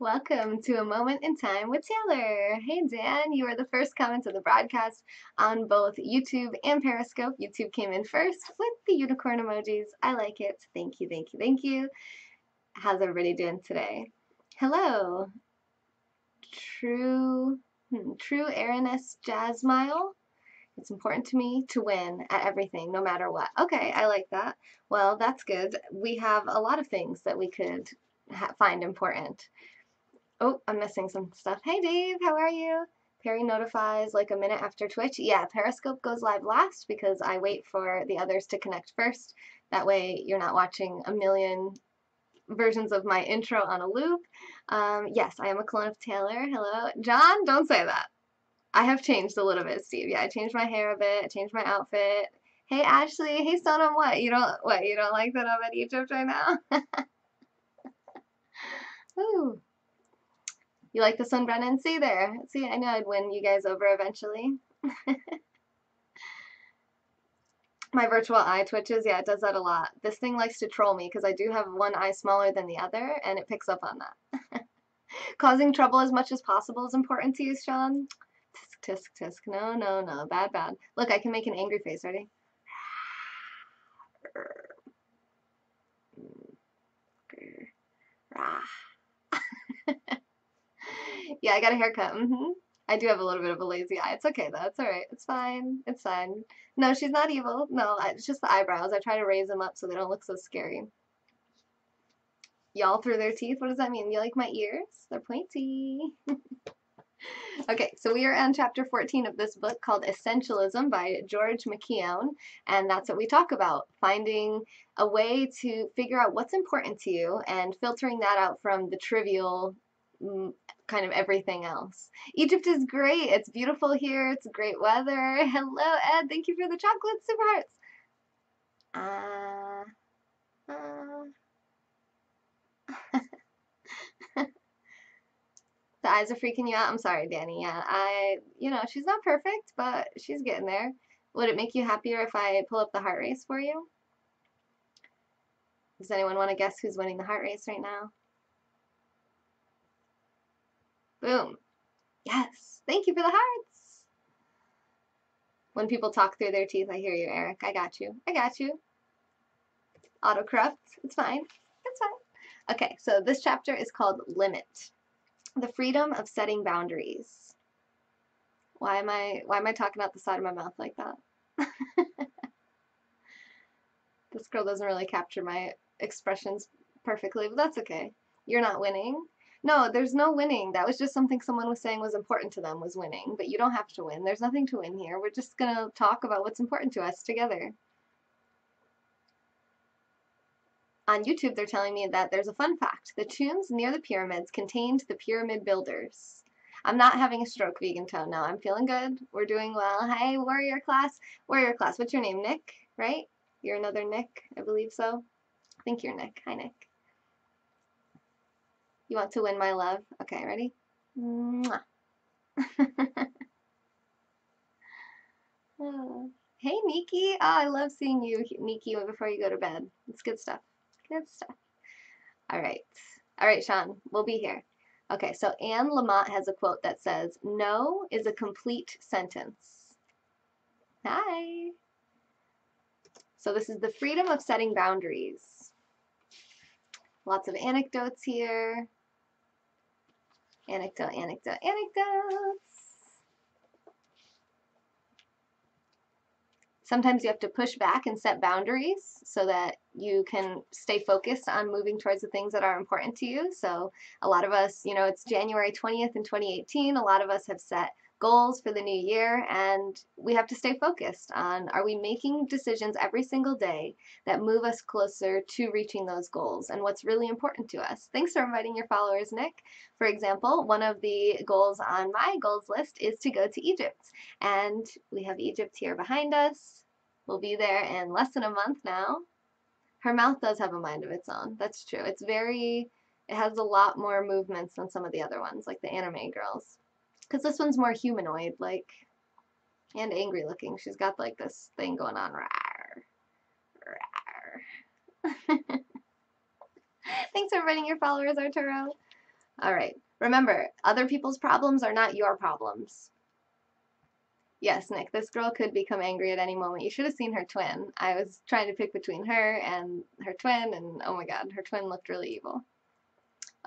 Welcome to A Moment in Time with Taylor. Hey Dan, you are the first comment of the broadcast on both YouTube and Periscope. YouTube came in first with the unicorn emojis. I like it. Thank you, thank you, thank you. How's everybody doing today? Hello. True Araness Jazzmile. It's important to me to win at everything, no matter what. Okay, I like that. Well, that's good. We have a lot of things that we could find important. Oh, I'm missing some stuff. Hey Dave, how are you? Perry notifies like a minute after Twitch. Yeah, Periscope goes live last because I wait for the others to connect first. That way you're not watching a million versions of my intro on a loop. Yes, I am a clone of Taylor. Hello. John, don't say that. I have changed a little bit, Steve. Yeah, I changed my hair a bit. I changed my outfit. Hey Ashley. Hey Sonam, you don't like that I'm in Egypt right now? Ooh. You like this one, Brennan? See there. See, I know I'd win you guys over eventually. My virtual eye twitches, yeah, it does that a lot. This thing likes to troll me because I do have one eye smaller than the other, and it picks up on that. Causing trouble as much as possible is important to you, Sean. Tisk, tisk, tisk. No, no, no. Bad, bad. Look, I can make an angry face. Ready? Yeah, I got a haircut. I do have a little bit of a lazy eye. It's okay though. It's all right. It's fine. It's fine. No, she's not evil. No, it's just the eyebrows. I try to raise them up so they don't look so scary. Y'all through their teeth? What does that mean? You like my ears? They're pointy. Okay, so we are on chapter 14 of this book called Essentialism by George McKeown, and that's what we talk about, finding a way to figure out what's important to you and filtering that out from the trivial kind of everything else. Egypt is great. It's beautiful here. It's great weather. Hello, Ed. Thank you for the chocolate super hearts. The eyes are freaking you out? I'm sorry, Danny. Yeah, she's not perfect, but she's getting there. Would it make you happier if I pull up the heart race for you? Does anyone want to guess who's winning the heart race right now? Boom. Yes. Thank you for the hearts. When people talk through their teeth, I hear you, Eric. I got you. I got you. Autocorrupt. It's fine. It's fine. Okay, so this chapter is called Limit. The freedom of setting boundaries. Why am I talking out the side of my mouth like that? This girl doesn't really capture my expressions perfectly, but that's okay. You're not winning. No, there's no winning. That was just something someone was saying was important to them, was winning. But you don't have to win. There's nothing to win here. We're just going to talk about what's important to us together. On YouTube, they're telling me that there's a fun fact. The tombs near the pyramids contained the pyramid builders. I'm not having a stroke, Vegan Tone. No, I'm feeling good. We're doing well. Hi, Warrior Class. Warrior Class, what's your name? Nick, right? You're another Nick, I believe so. I think you're Nick. Hi, Nick. You want to win my love? Okay, ready? Mwah. Hey, Nikki. Oh, I love seeing you, Nikki, before you go to bed. It's good stuff. Good stuff. All right. All right, Sean, we'll be here. Okay, so Anne Lamott has a quote that says, "No is a complete sentence." Hi. So this is the freedom of setting boundaries. Lots of anecdotes here. Anecdote, anecdote, anecdotes. Sometimes you have to push back and set boundaries so that you can stay focused on moving towards the things that are important to you. So a lot of us, it's January 20th in 2018. A lot of us have set goals for the new year, and we have to stay focused on, are we making decisions every single day that move us closer to reaching those goals and what's really important to us. Thanks for inviting your followers, Nick. For example, one of the goals on my goals list is to go to Egypt, and we have Egypt here behind us. We'll be there in less than a month now. Her mouth does have a mind of its own. That's true. It has a lot more movements than some of the other ones, like the anime girls. Because this one's more humanoid, like, and angry looking. She's got like this thing going on. Rawr, rawr. Thanks for inviting your followers, Arturo. All right. Remember, other people's problems are not your problems. Yes, Nick, this girl could become angry at any moment. You should have seen her twin. I was trying to pick between her and her twin, and oh my god, her twin looked really evil.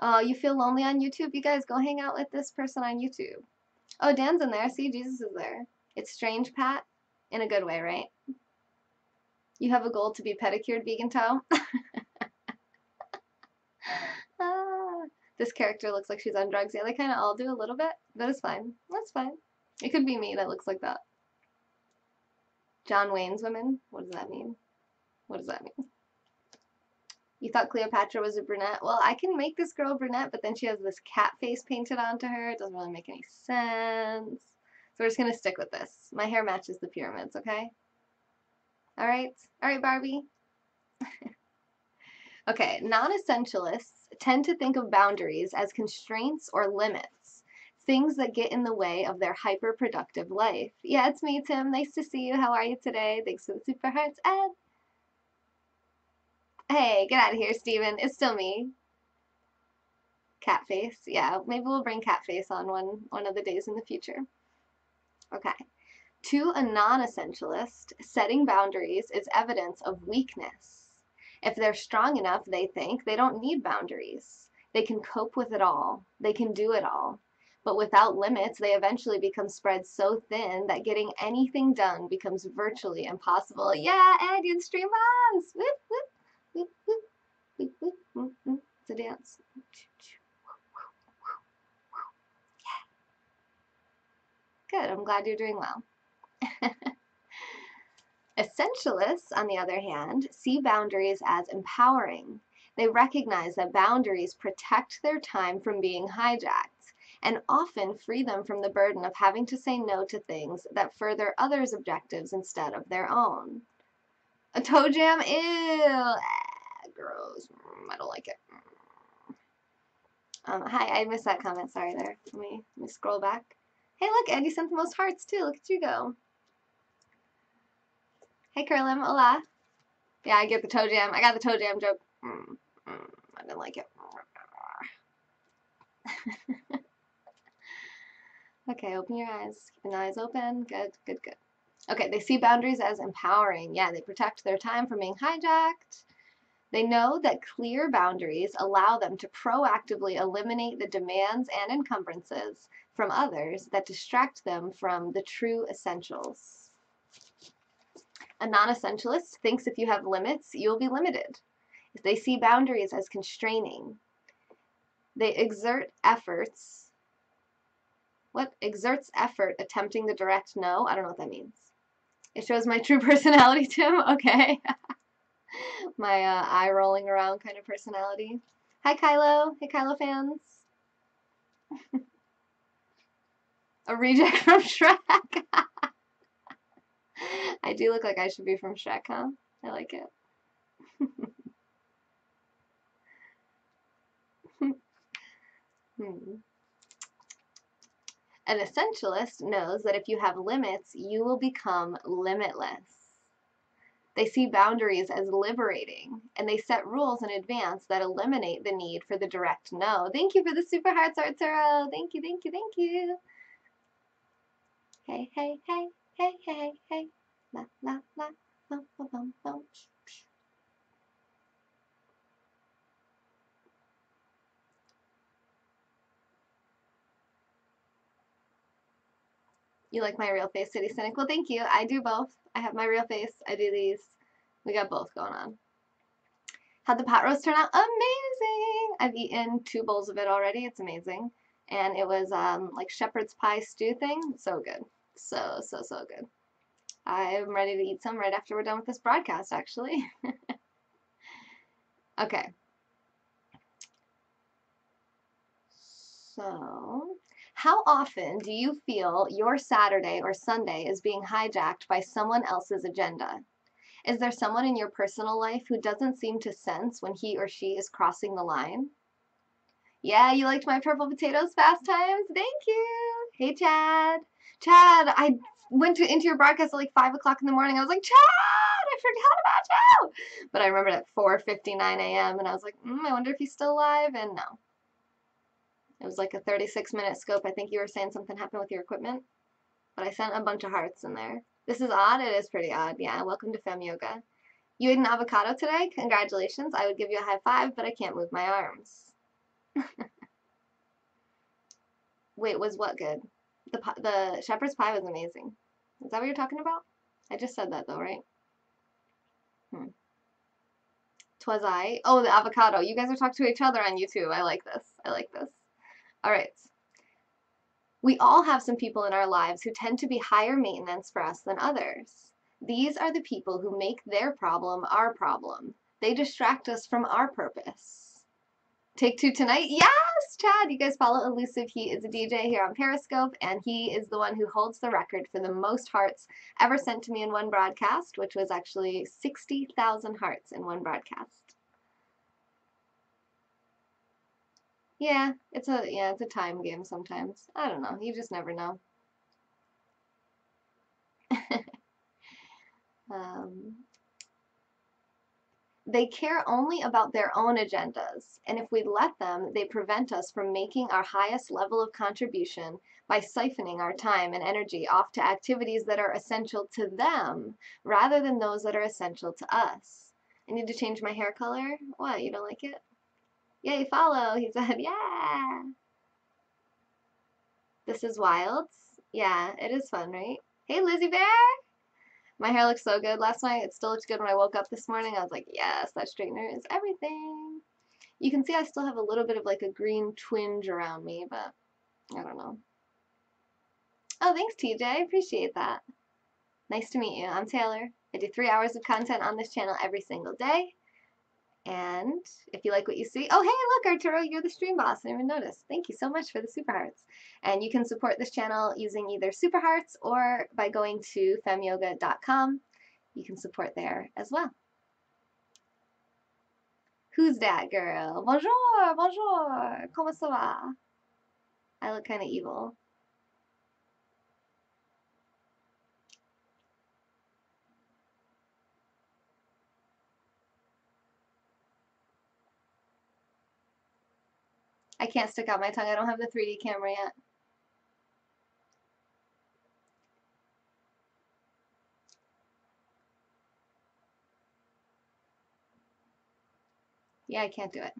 Oh, you feel lonely on YouTube? You guys go hang out with this person on YouTube. Oh, Dan's in there. See, Jesus is there. It's strange, Pat, in a good way, right? You have a goal to be pedicured, vegan toe? Ah, this character looks like she's on drugs. Yeah, they kind of all do a little bit, but it's fine. That's fine. It could be me that looks like that. John Wayne's women? What does that mean? What does that mean? You thought Cleopatra was a brunette? Well, I can make this girl brunette, but then she has this cat face painted onto her. It doesn't really make any sense. So we're just going to stick with this. My hair matches the pyramids, okay? All right? All right, Barbie? Okay, non-essentialists tend to think of boundaries as constraints or limits, things that get in the way of their hyper-productive life. Yeah, it's me, Tim. Nice to see you. How are you today? Thanks for the super hearts. Ed. Hey, get out of here, Steven. It's still me. Catface. Yeah, maybe we'll bring Catface on one of the days in the future. Okay. To a non-essentialist, setting boundaries is evidence of weakness. If they're strong enough, they think, they don't need boundaries. They can cope with it all. They can do it all. But without limits, they eventually become spread so thin that getting anything done becomes virtually impossible. Yeah, Ed, you'd stream us! Whoop, whoop, whoop, whoop, whoop, whoop, whoop, whoop. It's a dance. Good, I'm glad you're doing well. Essentialists, on the other hand, see boundaries as empowering. They recognize that boundaries protect their time from being hijacked and often free them from the burden of having to say no to things that further others' objectives instead of their own. A toe jam? Ew! Gross. I don't like it. Hi, I missed that comment. Sorry there. Let me scroll back. Hey, look, Ed, you sent the most hearts too. Look at you go. Hey, Curlim, hola. Yeah, I get the toe jam. I got the toe jam joke. I didn't like it. Okay, open your eyes. Keep your eyes open. Good, good, good. Okay, they see boundaries as empowering. Yeah, they protect their time from being hijacked. They know that clear boundaries allow them to proactively eliminate the demands and encumbrances from others that distract them from the true essentials. A non-essentialist thinks if you have limits, you'll be limited. If they see boundaries as constraining, they exert efforts. What? Exerts effort attempting the direct no? I don't know what that means. It shows my true personality, Tim. Okay. My eye rolling around kind of personality. Hi, Kylo. Hey, Kylo fans. A reject from Shrek. I do look like I should be from Shrek, huh? I like it. An essentialist knows that if you have limits, you will become limitless. They see boundaries as liberating, and they set rules in advance that eliminate the need for the direct no. Thank you for the super hearts, Arturo. Thank you, thank you, thank you. Hey, hey, hey, hey, hey, hey. La, la, la, bum, bum, bum, bum. You like my real face, City Cynic? Well, thank you. I do both. I have my real face. I do these. We got both going on. How'd the pot roast turn out? Amazing! I've eaten 2 bowls of it already. It's amazing. And it was like shepherd's pie stew thing. So good. So, so, so good. I'm ready to eat some right after we're done with this broadcast, actually. Okay. So, how often do you feel your Saturday or Sunday is being hijacked by someone else's agenda? Is there someone in your personal life who doesn't seem to sense when he or she is crossing the line? Yeah, you liked my purple potatoes fast times? Thank you. Hey, Chad. Chad, I went into your broadcast at like 5 o'clock in the morning. I was like, Chad, I forgot about you. But I remembered at 4:59 a.m. and I was like, I wonder if he's still alive. And no. It was like a 36-minute scope. I think you were saying something happened with your equipment, but I sent a bunch of hearts in there. This is odd. It is pretty odd. Yeah, welcome to Fem Yoga. You ate an avocado today? Congratulations. I would give you a high five, but I can't move my arms. Wait, was what good? The shepherd's pie was amazing. Is that what you're talking about? I just said that though, right? Twas I. Oh, the avocado. You guys are talking to each other on YouTube. I like this. I like this. All right. We all have some people in our lives who tend to be higher maintenance for us than others. These are the people who make their problem our problem. They distract us from our purpose. Take two tonight? Yes, Chad. You guys follow Elusive. He is a DJ here on Periscope, and he is the one who holds the record for the most hearts ever sent to me in one broadcast, which was actually 60,000 hearts in one broadcast. Yeah, it's a time game sometimes. I don't know. You just never know. um, They care only about their own agendas, and if we let them, they prevent us from making our highest level of contribution by siphoning our time and energy off to activities that are essential to them rather than those that are essential to us. I need to change my hair color? What, you don't like it? Yay, follow, he said, yeah! This is wild. Yeah, it is fun, right? Hey, Lizzie Bear! My hair looks so good last night. It still looks good when I woke up this morning. I was like, yes, that straightener is everything. You can see I still have a little bit of like a green twinge around me, but I don't know. Oh, thanks, TJ. I appreciate that. Nice to meet you. I'm Taylor. I do 3 hours of content on this channel every single day. And if you like what you see, oh, hey, look, Arturo, you're the stream boss. I didn't even notice. Thank you so much for the super hearts. And you can support this channel using either super hearts or by going to femyoga.com. You can support there as well. Who's that girl? Bonjour, bonjour. Comment ça va? I look kind of evil. I can't stick out my tongue. I don't have the 3D camera yet. Yeah, I can't do it.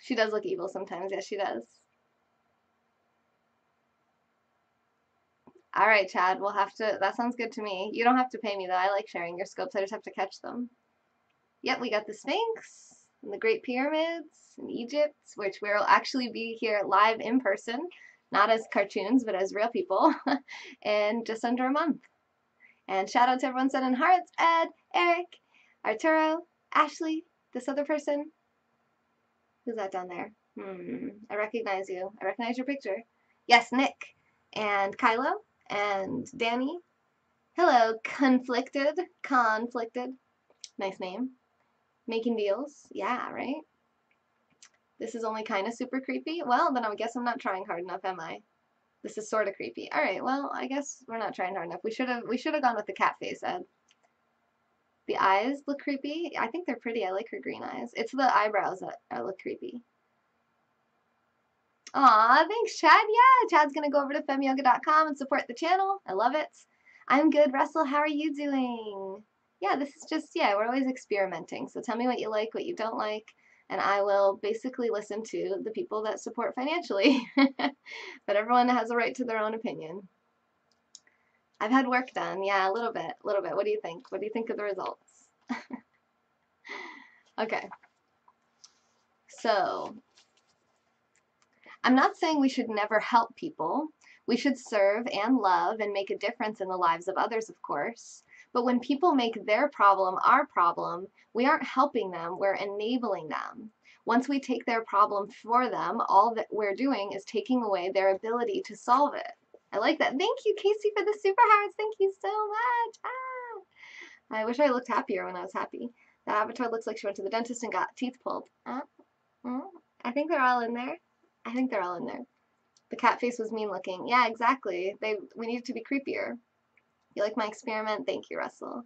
She does look evil sometimes. Yes, she does. All right, Chad, we'll have to, that sounds good to me. You don't have to pay me, though. I like sharing your scopes. I just have to catch them. Yep, we got the Sphinx and the Great Pyramids in Egypt, which will actually be here live in person, not as cartoons, but as real people, in just under a month. And shout out to everyone sending hearts, Ed, Eric, Arturo, Ashley, this other person. Who's that down there? I recognize you. I recognize your picture. Yes, Nick, and Kylo, and Danny. Hello, Conflicted. Conflicted. Nice name. Making deals. Yeah, right? This is only kind of super creepy. Well, then I guess I'm not trying hard enough, am I? This is sort of creepy. All right, well, I guess we're not trying hard enough. We should have gone with the cat face, Ed. The eyes look creepy. I think they're pretty. I like her green eyes. It's the eyebrows that look creepy. Aw, thanks, Chad. Yeah, Chad's gonna go over to femyoga.com and support the channel. I love it. I'm good, Russell. How are you doing? Yeah, this is just, yeah, we're always experimenting. So tell me what you like, what you don't like, and I will basically listen to the people that support financially. But everyone has a right to their own opinion. I've had work done. Yeah, a little bit, a little bit. What do you think? What do you think of the results? Okay. So, I'm not saying we should never help people. We should serve and love and make a difference in the lives of others, of course. But when people make their problem our problem, we aren't helping them, we're enabling them. Once we take their problem for them, all that we're doing is taking away their ability to solve it. I like that. Thank you, Casey, for the super hearts. Thank you so much. I wish I looked happier when I was happy. That avatar looks like she went to the dentist and got teeth pulled. I think they're all in there. I think they're all in there. The cat face was mean looking. Yeah, exactly. We needed to be creepier. You like my experiment? Thank you, Russell.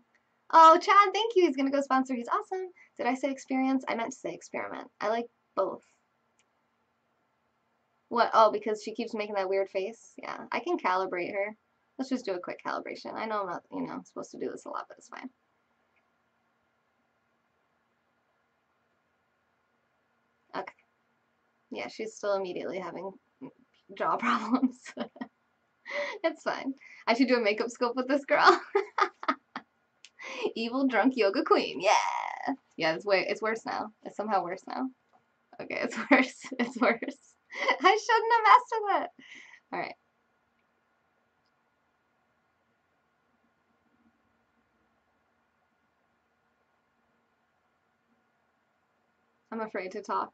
Oh, Chad, thank you. He's going to go sponsor. He's awesome. Did I say experience? I meant to say experiment. I like both. What? Oh, because she keeps making that weird face? Yeah, I can calibrate her. Let's just do a quick calibration. I know I'm not, supposed to do this a lot, but it's fine. Okay. Yeah, she's still immediately having jaw problems. It's fine. I should do a makeup scope with this girl. Evil drunk yoga queen. Yeah. Yeah, it's worse now. It's somehow worse now. Okay, it's worse. It's worse. I shouldn't have messed with it. All right. I'm afraid to talk.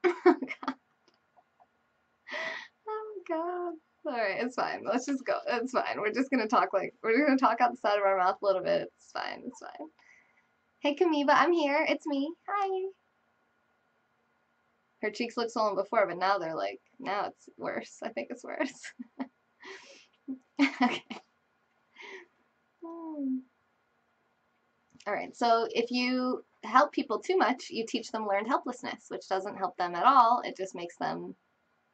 Oh god. Oh god. All right, it's fine. Let's just go. It's fine. We're just gonna talk out the side of our mouth a little bit. It's fine. It's fine. Hey, Kamiba, I'm here. It's me. Hi. Her cheeks looked swollen before, but now now it's worse. I think it's worse. Okay. All right, so if you help people too much, you teach them learned helplessness, which doesn't help them at all. It just makes them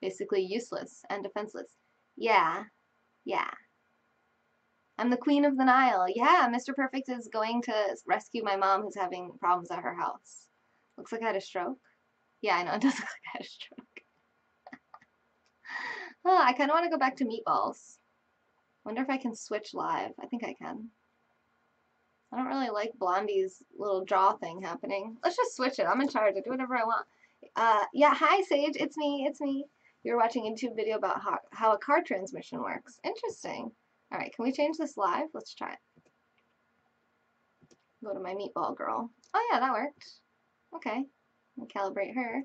basically useless and defenseless. Yeah, yeah. I'm the queen of the Nile. Yeah, Mr. Perfect is going to rescue my mom who's having problems at her house. Looks like I had a stroke. Yeah, I know, it does look like I had a stroke. Oh, I kind of want to go back to meatballs. Wonder if I can switch live. I think I can. I don't really like Blondie's little jaw thing happening. Let's just switch it. I'm in charge. I do whatever I want. Yeah, hi, Sage. It's me. It's me. You're watching a YouTube video about how a car transmission works. Interesting. All right, can we change this live? Let's try it. Go to my meatball girl. Oh, yeah, that worked. Okay. I'll calibrate her.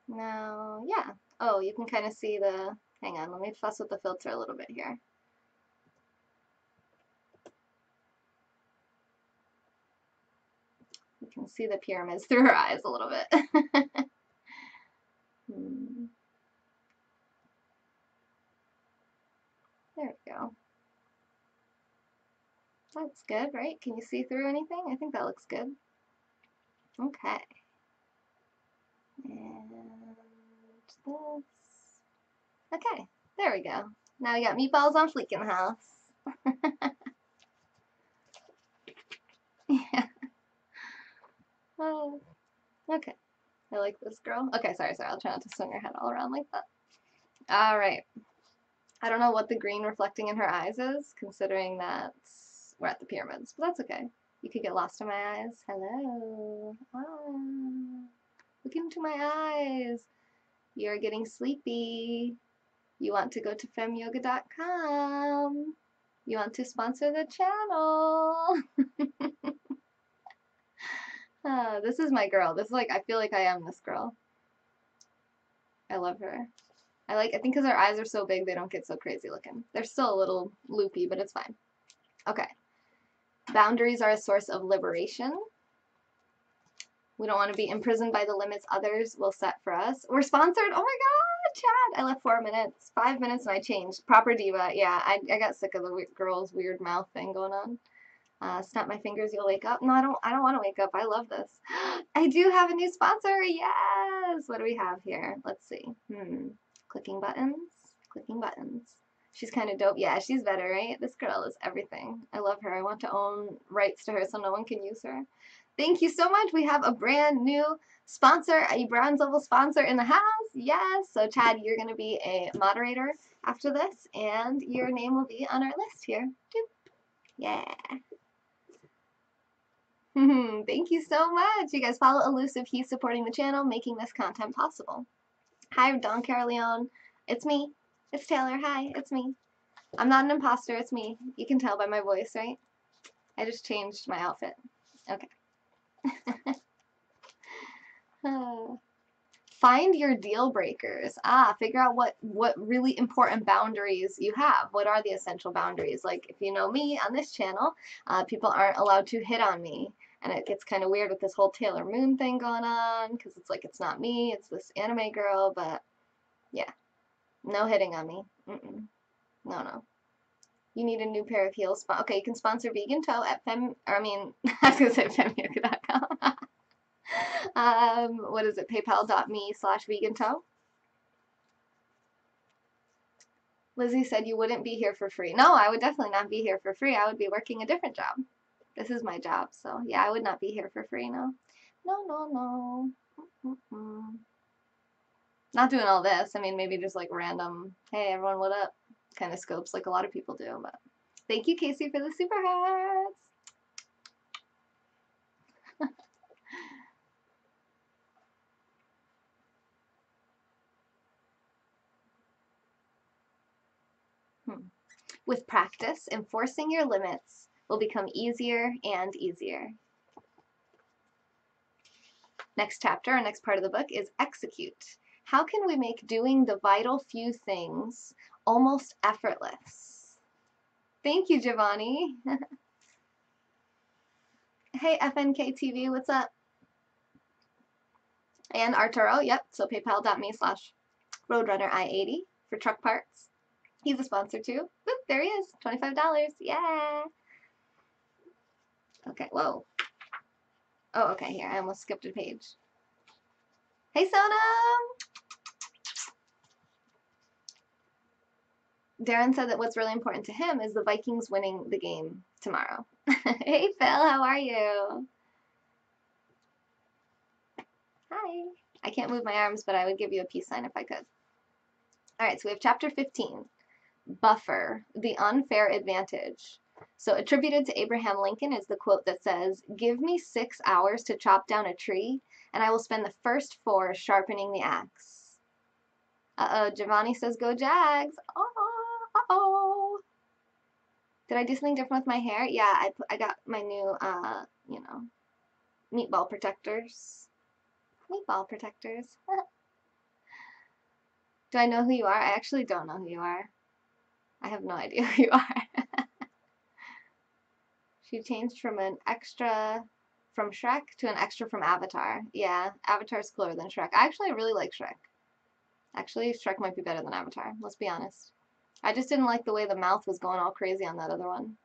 Now, yeah. Oh, you can kind of see the... Hang on, let me fuss with the filter a little bit here. You can see the pyramids through her eyes a little bit. There we go. That's good, right? Can you see through anything? I think that looks good. Okay. And this. Okay, there we go. Now we got meatballs on fleek in the house. Yeah. Oh, okay. I like this girl. Okay, sorry. I'll try not to swing her head all around like that. All right. I don't know what the green reflecting in her eyes is, considering that we're at the pyramids, but that's okay. You could get lost in my eyes. Hello. Ah, look into my eyes. You're getting sleepy. You want to go to femyoga.com. You want to sponsor the channel. This is my girl. This is I feel like I am this girl. I love her. I think because her eyes are so big, they don't get so crazy looking. They're still a little loopy, but it's fine. Okay. Boundaries are a source of liberation. We don't want to be imprisoned by the limits others will set for us. We're sponsored. Oh my god, Chad. I left 4 minutes. 5 minutes and I changed. Proper diva. Yeah, I got sick of the girl's weird mouth thing going on. Snap my fingers, you'll wake up. No, I don't want to wake up. I love this. I do have a new sponsor. Yes. What do we have here? Let's see. Clicking buttons. Clicking buttons. She's kind of dope. Yeah, she's better, right? This girl is everything. I love her. I want to own rights to her so no one can use her. Thank you so much. We have a brand new sponsor, a bronze level sponsor in the house. Yes. So Chad, you're going to be a moderator after this, and your name will be on our list here. Doop. Yeah. Thank you so much. You guys follow Elusive. He's supporting the channel, making this content possible. Hi, Don Carleone. It's me. It's Taylor. Hi, it's me. I'm not an imposter. It's me. You can tell by my voice, right? I just changed my outfit. Okay. Find your deal breakers. Figure out what really important boundaries you have. What are the essential boundaries? Like, if you know me on this channel, people aren't allowed to hit on me. And it gets kind of weird with this whole Taylor Moon thing going on, because it's it's not me, it's this anime girl, but yeah. No hitting on me. No, no. You need a new pair of heels. Okay, you can sponsor Vegan Toe at I was going to say femyoga.com. What is it? PayPal.me/vegantoe. Lizzie said you wouldn't be here for free. No, I would definitely not be here for free. I would be working a different job. This is my job, so yeah, I would not be here for free, no. No, no, no. Mm-mm. Not doing all this. I mean, maybe just like random, hey everyone, what up? Kind of scopes like a lot of people do, but thank you, Casey, for the super hearts. With practice, enforcing your limits will become easier and easier. Next chapter, or next part of the book is execute. How can we make doing the vital few things almost effortless? Thank you, Giovanni. Hey, FNK TV, what's up? And Arturo, yep, so paypal.me/roadrunner-I80 for truck parts. He's a sponsor too. Whoop, there he is, $25, yeah. Okay, whoa. Oh, okay, here, I almost skipped a page. Hey, Sonam! Darren said that what's really important to him is the Vikings winning the game tomorrow. Hey, Phil, how are you? Hi. I can't move my arms, but I would give you a peace sign if I could. All right, so we have chapter 15, Buffer, the Unfair Advantage. So attributed to Abraham Lincoln is the quote that says, "Give me 6 hours to chop down a tree, and I will spend the first 4 sharpening the axe." Uh-oh, Giovanni says, go Jags. Oh, uh-oh. Did I do something different with my hair? Yeah, I got my new, meatball protectors. Meatball protectors. Do I know who you are? I actually don't know who you are. I have no idea who you are. She changed from an extra from Shrek to an extra from Avatar. Yeah, Avatar's cooler than Shrek. I really like Shrek. Actually, Shrek might be better than Avatar, let's be honest. I just didn't like the way the mouth was going all crazy on that other one.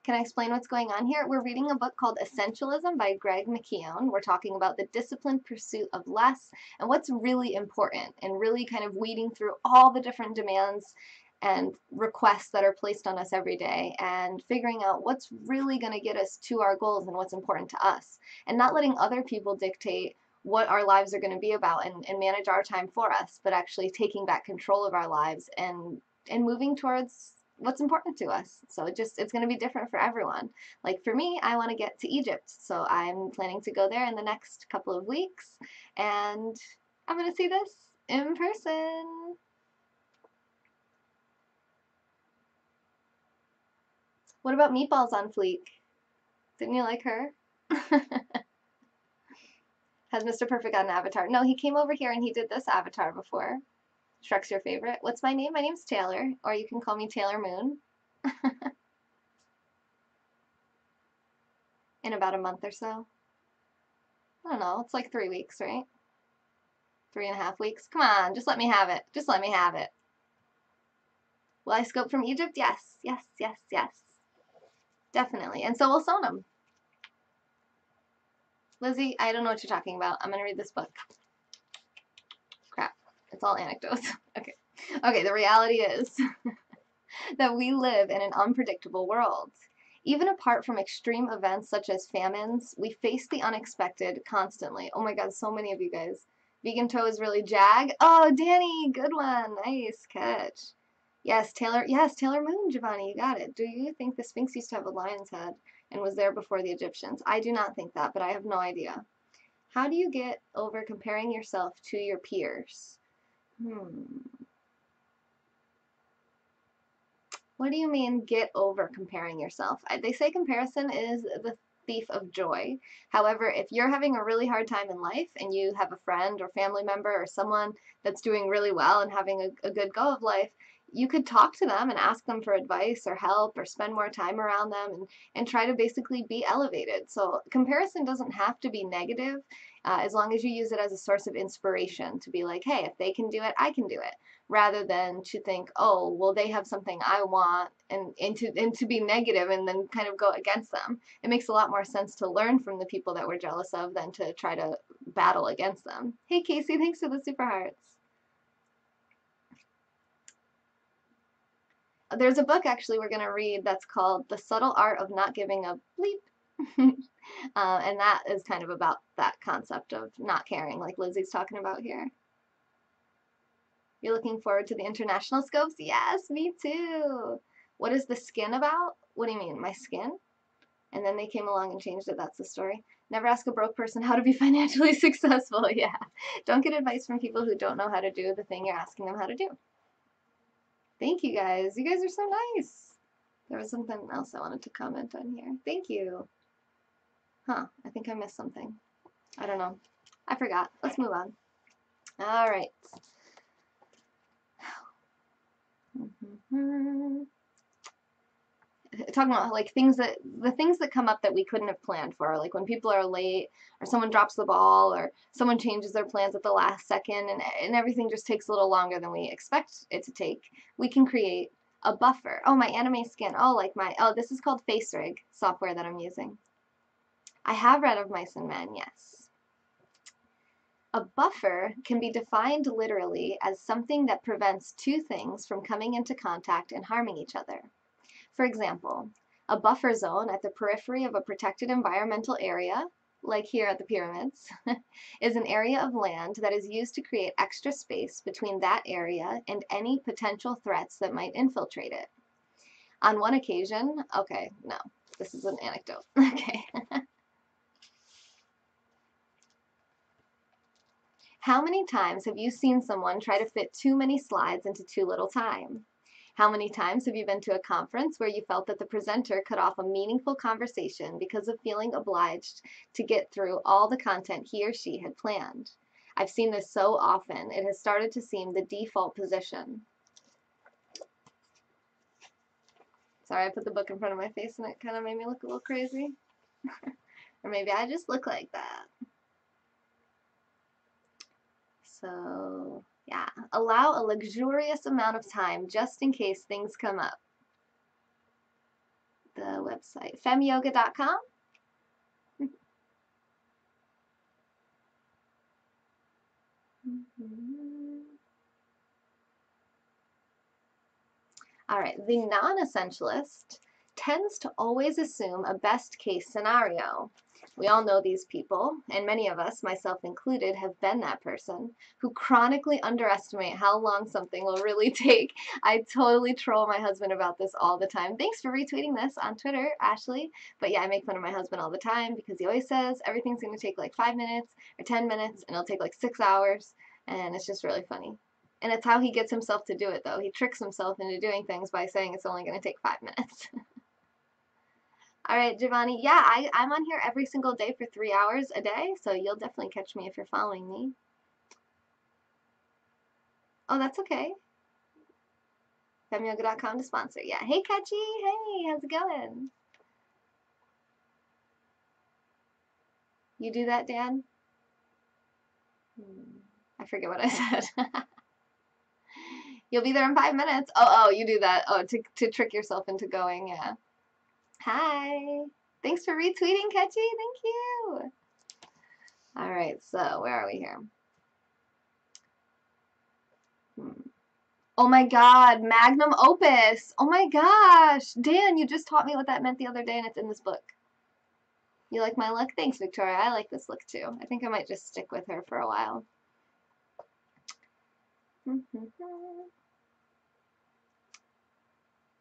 Can I explain what's going on here? We're reading a book called Essentialism by Greg McKeown. We're talking about the disciplined pursuit of less and what's really important, and really kind of weeding through all the different demands and requests that are placed on us every day, and figuring out what's really going to get us to our goals and what's important to us, and not letting other people dictate what our lives are going to be about and manage our time for us, but actually taking back control of our lives and moving towards what's important to us. So it's going to be different for everyone. Like for me, I want to get to Egypt, so I'm planning to go there in the next couple of weeks, and I'm going to see this in person. What about Meatballs on Fleek? Didn't you like her? Has Mr. Perfect got an avatar? No, he came over here and he did this avatar before. Shrek's your favorite. What's my name? My name's Taylor, or you can call me Taylor Moon. In about a month or so. I don't know, it's like 3 weeks, right? 3.5 weeks. Come on, just let me have it. Just let me have it. Will I scope from Egypt? Yes, yes, yes, yes. Definitely. And so will Sonam. Lizzie, I don't know what you're talking about. I'm going to read this book. Crap. It's all anecdotes. Okay. Okay, the reality is that we live in an unpredictable world. Even apart from extreme events such as famines, we face the unexpected constantly. Oh my god, so many of you guys. Vegan Toe is really Jag. Oh, Danny, good one. Nice catch. Yes, Taylor Moon, Giovanni, you got it. Do you think the Sphinx used to have a lion's head and was there before the Egyptians? I do not think that, but I have no idea. How do you get over comparing yourself to your peers? What do you mean, get over comparing yourself? They say comparison is the thief of joy. However, if you're having a really hard time in life and you have a friend or family member or someone that's doing really well and having a good go of life, you could talk to them and ask them for advice or help or spend more time around them and try to basically be elevated. So comparison doesn't have to be negative. as long as you use it as a source of inspiration to be like, hey, if they can do it, I can do it, rather than to think, oh, well, they have something I want, and to be negative and then kind of go against them. It makes a lot more sense to learn from the people that we're jealous of than to try to battle against them. Hey, Casey, thanks for the super hearts. There's a book actually we're going to read that's called The Subtle Art of Not Giving a Bleep. And that is kind of about that concept of not caring, like Lizzie's talking about here. You're looking forward to the international scopes? Yes, me too. What is the skin about? What do you mean, my skin? And then they came along and changed it. That's the story. Never ask a broke person how to be financially successful. Yeah. Don't get advice from people who don't know how to do the thing you're asking them how to do. Thank you guys. You guys are so nice. There was something else I wanted to comment on here. Thank you. Huh, I think I missed something. I don't know. I forgot. Let's move on. All right. Talking about like the things that come up that we couldn't have planned for, like when people are late or someone drops the ball or someone changes their plans at the last second and everything just takes a little longer than we expect it to take. We can create a buffer. Oh, my anime skin. Oh, like this is called FaceRig software that I'm using. I have read of Mice and Men, yes. A buffer can be defined literally as something that prevents two things from coming into contact and harming each other. For example, a buffer zone at the periphery of a protected environmental area, like here at the pyramids, is an area of land that is used to create extra space between that area and any potential threats that might infiltrate it. On one occasion, okay, no, this is an anecdote. Okay. How many times have you seen someone try to fit too many slides into too little time? How many times have you been to a conference where you felt that the presenter cut off a meaningful conversation because of feeling obliged to get through all the content he or she had planned? I've seen this so often, it has started to seem the default position. Sorry, I put the book in front of my face and it kind of made me look a little crazy. Or maybe I just look like that. So, yeah, allow a luxurious amount of time just in case things come up. The website, femyoga.com. All right, the non-essentialist tends to always assume a best case scenario. We all know these people, and many of us, myself included, have been that person who chronically underestimate how long something will really take. I totally troll my husband about this all the time. Thanks for retweeting this on Twitter, Ashley. But yeah, I make fun of my husband all the time because he always says everything's going to take like 5 minutes or 10 minutes, and it'll take like 6 hours, and it's just really funny. And it's how he gets himself to do it, though. He tricks himself into doing things by saying it's only going to take 5 minutes. All right, Giovanni. Yeah, I'm on here every single day for 3 hours a day, so you'll definitely catch me if you're following me. Oh, that's okay. Femyoga.com to sponsor. Yeah. Hey, Catchy. Hey, how's it going? You do that, Dan? I forget what I said. You'll be there in 5 minutes. Oh, you do that. Oh, to trick yourself into going, yeah. Hi. Thanks for retweeting, Catchy. Thank you. All right, so where are we here? Oh my God, magnum opus. Oh my gosh. Dan, you just taught me what that meant the other day, and it's in this book. You like my look? Thanks, Victoria. I like this look too. I think I might just stick with her for a while.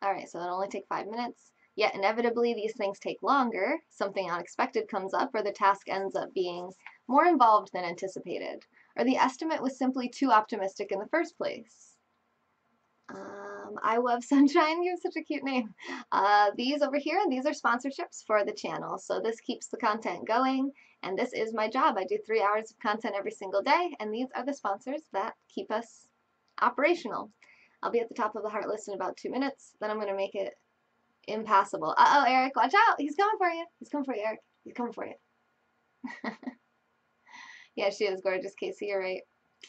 All right, so it'll only take 5 minutes. Yet inevitably these things take longer, something unexpected comes up, or the task ends up being more involved than anticipated, or the estimate was simply too optimistic in the first place. I love Sunshine, you have such a cute name. These over here, these are sponsorships for the channel, so this keeps the content going, and this is my job. I do 3 hours of content every single day, and these are the sponsors that keep us operational. I'll be at the top of the heart list in about 2 minutes, then I'm going to make it impassable. Uh-oh, Eric, watch out! He's coming for you! He's coming for you, Eric. He's coming for you. Yeah, she is gorgeous, Casey. You're right.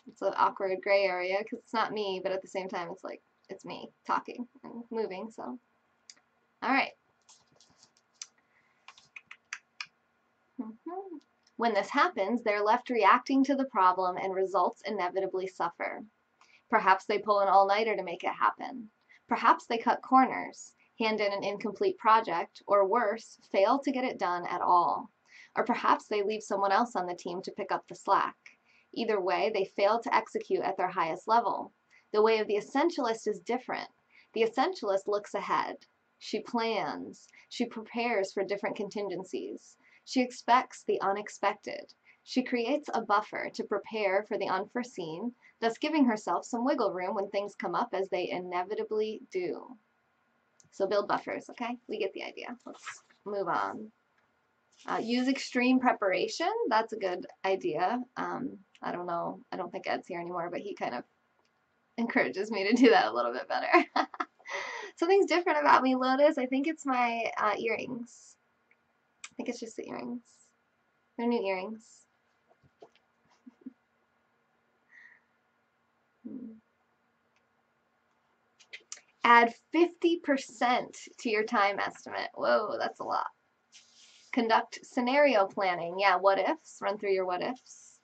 It's an awkward gray area because it's not me, but at the same time, it's like it's me talking and moving. So, all right. When this happens, they're left reacting to the problem and results inevitably suffer. Perhaps they pull an all-nighter to make it happen. Perhaps they cut corners, hand in an incomplete project, or worse, fail to get it done at all. Or perhaps they leave someone else on the team to pick up the slack. Either way, they fail to execute at their highest level. The way of the essentialist is different. The essentialist looks ahead. She plans. She prepares for different contingencies. She expects the unexpected. She creates a buffer to prepare for the unforeseen, thus giving herself some wiggle room when things come up as they inevitably do. So build buffers, okay? We get the idea. Let's move on. Use extreme preparation. That's a good idea. I don't know. I don't think Ed's here anymore, but he kind of encourages me to do that a little bit better. Something's different about me, Lotus. I think it's my earrings. I think it's just the earrings. They're new earrings. Add 50% to your time estimate. Whoa, that's a lot. Conduct scenario planning. Yeah, what ifs. Run through your what ifs.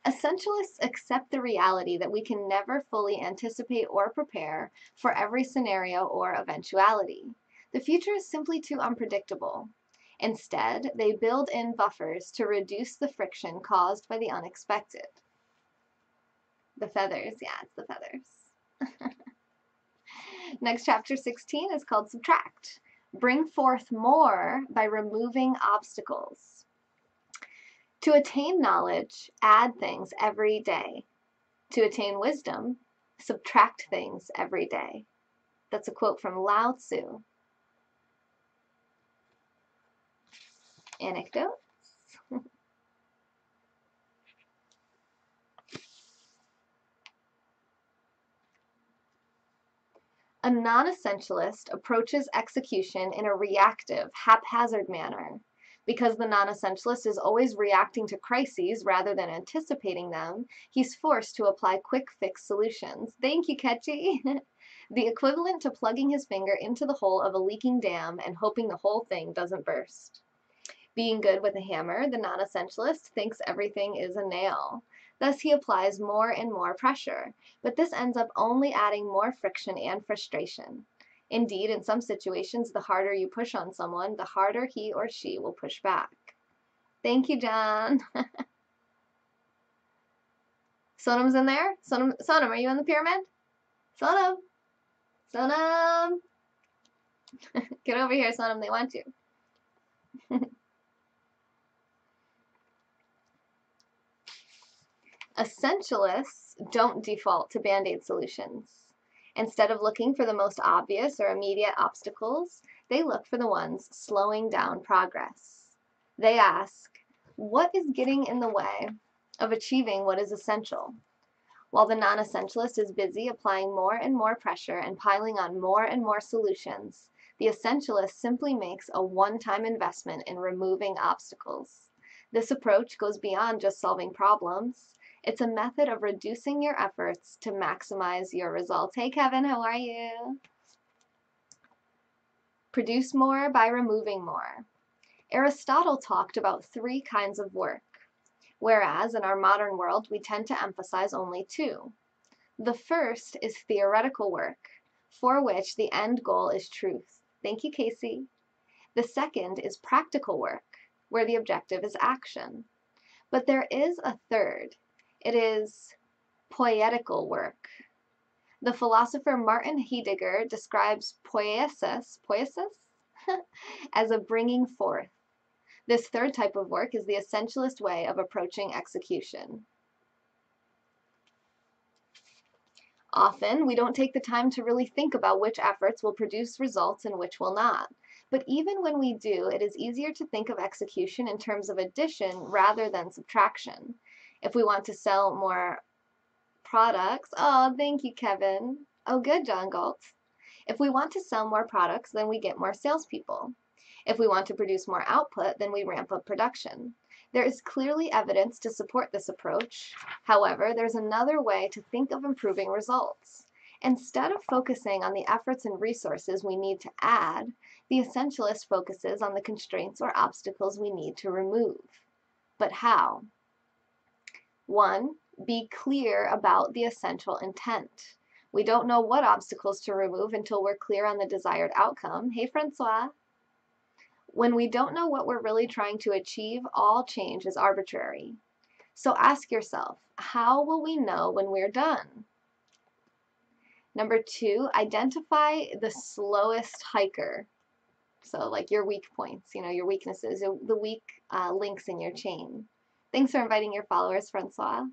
Essentialists accept the reality that we can never fully anticipate or prepare for every scenario or eventuality. The future is simply too unpredictable. Instead, they build in buffers to reduce the friction caused by the unexpected. The feathers. Yeah, it's the feathers. Next, chapter 16 is called Subtract. Bring forth more by removing obstacles. To attain knowledge, add things every day. To attain wisdom, subtract things every day. That's a quote from Lao Tzu. Anecdotes. A non-essentialist approaches execution in a reactive, haphazard manner. Because the non-essentialist is always reacting to crises rather than anticipating them, he's forced to apply quick fix solutions. Thank you, Ketchy. The equivalent to plugging his finger into the hole of a leaking dam and hoping the whole thing doesn't burst. Being good with a hammer, the non-essentialist thinks everything is a nail. Thus he applies more and more pressure, but this ends up only adding more friction and frustration. Indeed, in some situations, the harder you push on someone, the harder he or she will push back. Thank you, John. Sonam's in there? Sonam, are you in the pyramid? Sonam! Sonam! Get over here, Sonam, they want you. Essentialists don't default to band-aid solutions. Instead of looking for the most obvious or immediate obstacles, they look for the ones slowing down progress. They ask, what is getting in the way of achieving what is essential? While the non-essentialist is busy applying more and more pressure and piling on more and more solutions, the essentialist simply makes a one-time investment in removing obstacles. This approach goes beyond just solving problems. It's a method of reducing your efforts to maximize your results. Hey, Kevin, how are you? Produce more by removing more. Aristotle talked about 3 kinds of work, whereas in our modern world, we tend to emphasize only 2. The first is theoretical work, for which the end goal is truth. Thank you, Casey. The second is practical work, where the objective is action. But there is a third. It is poetical work. The philosopher Martin Heidegger describes poiesis as a bringing forth. This third type of work is the essentialist way of approaching execution. Often, we don't take the time to really think about which efforts will produce results and which will not. But even when we do, it is easier to think of execution in terms of addition rather than subtraction. If we want to sell more products, oh, thank you, Kevin. Oh, good, John Galt. If we want to sell more products, then we get more salespeople. If we want to produce more output, then we ramp up production. There is clearly evidence to support this approach. However, there's another way to think of improving results. Instead of focusing on the efforts and resources we need to add, the essentialist focuses on the constraints or obstacles we need to remove. But how? 1. Be clear about the essential intent. We don't know what obstacles to remove until we're clear on the desired outcome. Hey, Francois. When we don't know what we're really trying to achieve, all change is arbitrary. So ask yourself, how will we know when we're done? Number 2, identify the slowest hiker. So like your weak points, your weaknesses, the weak links in your chain. Thanks for inviting your followers, Francois.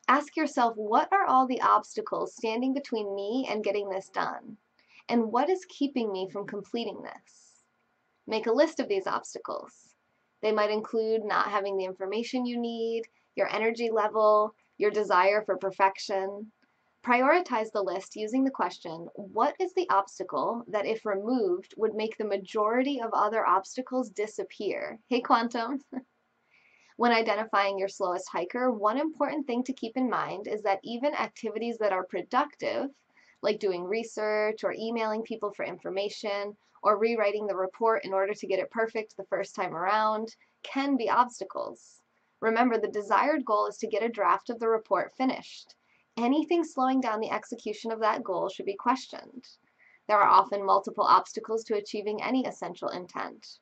Ask yourself, what are all the obstacles standing between me and getting this done? And what is keeping me from completing this? Make a list of these obstacles. They might include not having the information you need, your energy level, your desire for perfection. Prioritize the list using the question, what is the obstacle that if removed would make the majority of other obstacles disappear? Hey, Quantum. When identifying your slowest hiker, one important thing to keep in mind is that even activities that are productive, like doing research or emailing people for information or rewriting the report in order to get it perfect the first time around, can be obstacles. Remember, the desired goal is to get a draft of the report finished. Anything slowing down the execution of that goal should be questioned. There are often multiple obstacles to achieving any essential intent.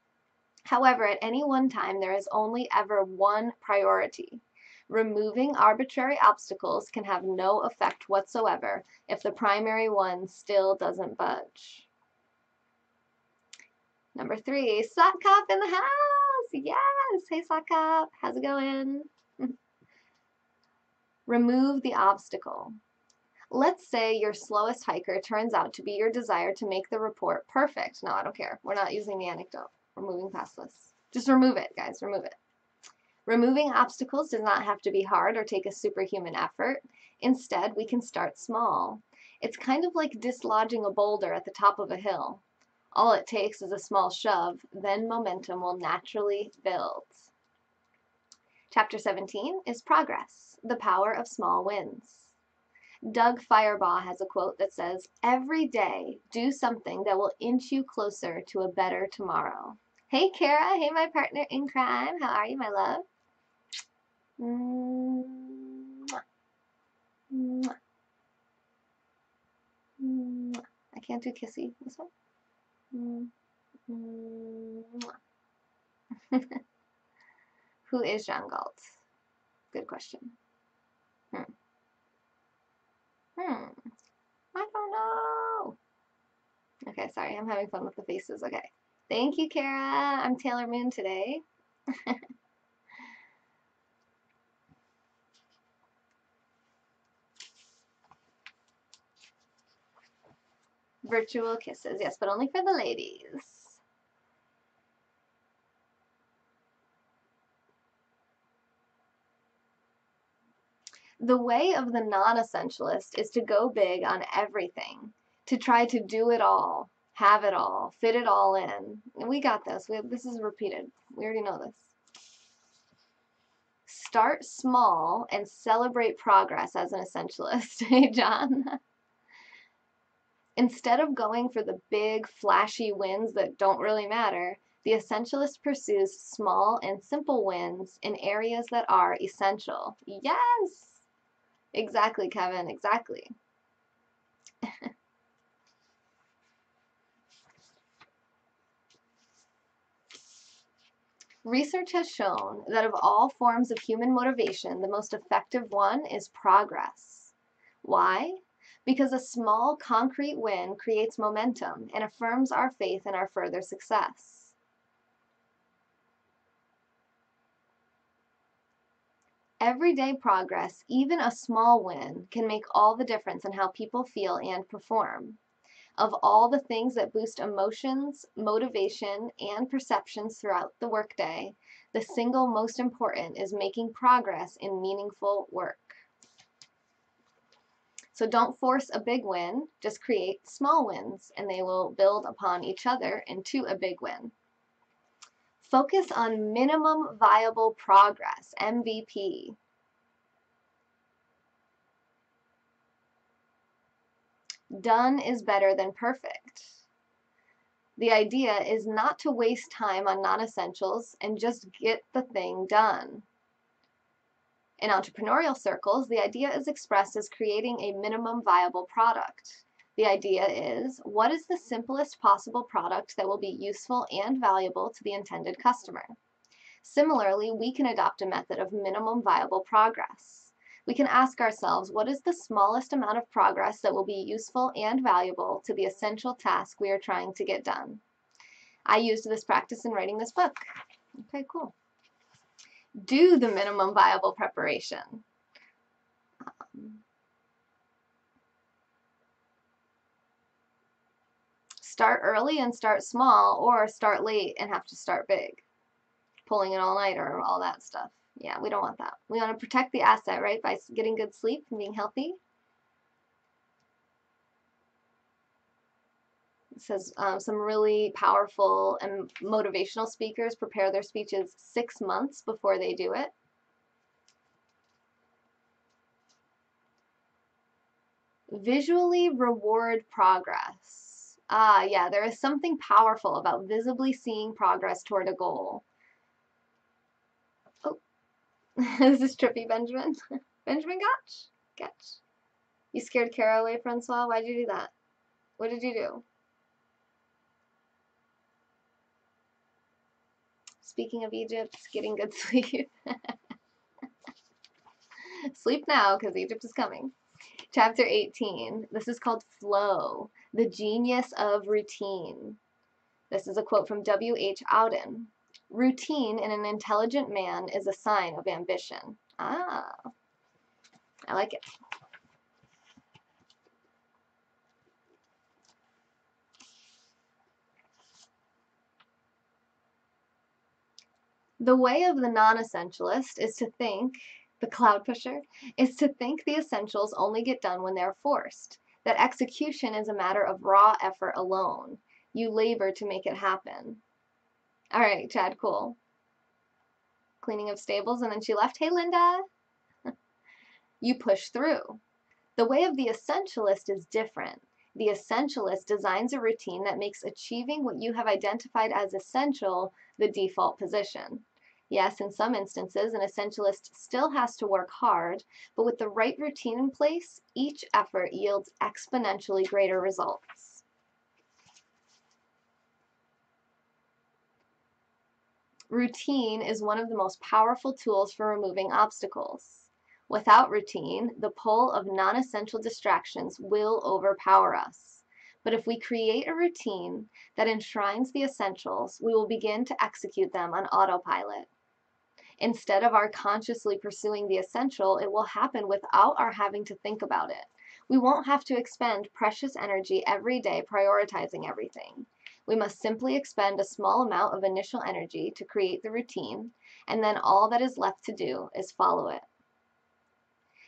However, at any one time, there is only ever one priority. Removing arbitrary obstacles can have no effect whatsoever if the primary one still doesn't budge. Number 3, Sotkop in the house. Yes. Hey, Sotkop. How's it going? Remove the obstacle. Let's say your slowest hiker turns out to be your desire to make the report perfect. No, I don't care. We're not using the anecdote. We're moving past this. Just remove it, guys. Remove it. Removing obstacles does not have to be hard or take a superhuman effort. Instead, we can start small. It's kind of like dislodging a boulder at the top of a hill. All it takes is a small shove, then momentum will naturally build. Chapter 17 is Progress, the Power of Small Wins. Doug Firebaugh has a quote that says, "Every day, do something that will inch you closer to a better tomorrow." Hey, Kara. Hey, my partner in crime. How are you, my love? Mwah. Mwah. Mwah. I can't do kissy. This one? Mwah. Who is John Galt? Good question. I don't know. Okay, sorry. I'm having fun with the faces. Okay. Thank you, Kara. I'm Taylor Moon today. Virtual kisses. Yes, but only for the ladies. The way of the non-essentialist is to go big on everything, to try to do it all, have it all, fit it all in. And we got this. This is repeated. We already know this. Start small and celebrate progress as an essentialist. Hey, John. Instead of going for the big, flashy wins that don't really matter, the essentialist pursues small and simple wins in areas that are essential. Yes! Exactly, Kevin, exactly. Research has shown that of all forms of human motivation, the most effective one is progress. Why? Because a small, concrete win creates momentum and affirms our faith in our further success. Everyday progress, even a small win, can make all the difference in how people feel and perform. Of all the things that boost emotions, motivation, and perceptions throughout the workday, the single most important is making progress in meaningful work. So don't force a big win, just create small wins, and they will build upon each other into a big win. Focus on minimum viable progress, MVP. Done is better than perfect. The idea is not to waste time on non-essentials and just get the thing done. In entrepreneurial circles, the idea is expressed as creating a minimum viable product. The idea is, what is the simplest possible product that will be useful and valuable to the intended customer? Similarly, we can adopt a method of minimum viable progress. We can ask ourselves, what is the smallest amount of progress that will be useful and valuable to the essential task we are trying to get done? I used this practice in writing this book. Okay, cool. Do the minimum viable preparation. Start early and start small, or start late and have to start big. Pulling an all-nighter, all that stuff. Yeah, we don't want that. We want to protect the asset, right, by getting good sleep and being healthy. It says some really powerful and motivational speakers prepare their speeches 6 months before they do it. Visually reward progress. Ah, yeah, there is something powerful about visibly seeing progress toward a goal. Oh, this is trippy, Benjamin. Benjamin Gotch? Gotch. You scared Kara away, Francois? Why'd you do that? What did you do? Speaking of Egypt, getting good sleep. Sleep now, because Egypt is coming. Chapter 18. This is called Flow, the Genius of Routine. This is a quote from W.H. Auden. Routine in an intelligent man is a sign of ambition. Ah, I like it. The way of the non-essentialist is to think, the cloud pusher, is to think the essentials only get done when they're forced, that execution is a matter of raw effort alone. You labor to make it happen. All right, Chad, cool. Cleaning of stables, and then she left. Hey, Linda. You push through. The way of the essentialist is different. The essentialist designs a routine that makes achieving what you have identified as essential the default position. Yes, in some instances, an essentialist still has to work hard, but with the right routine in place, each effort yields exponentially greater results. Routine is one of the most powerful tools for removing obstacles. Without routine, the pull of non-essential distractions will overpower us. But if we create a routine that enshrines the essentials, we will begin to execute them on autopilot. Instead of our consciously pursuing the essential, it will happen without our having to think about it. We won't have to expend precious energy every day prioritizing everything. We must simply expend a small amount of initial energy to create the routine, and then all that is left to do is follow it.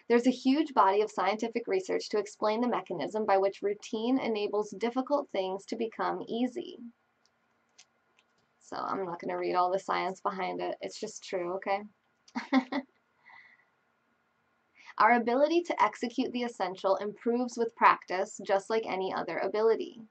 There's a huge body of scientific research to explain the mechanism by which routine enables difficult things to become easy. So I'm not going to read all the science behind it. It's just true, okay? Our ability to execute the essential improves with practice, just like any other ability.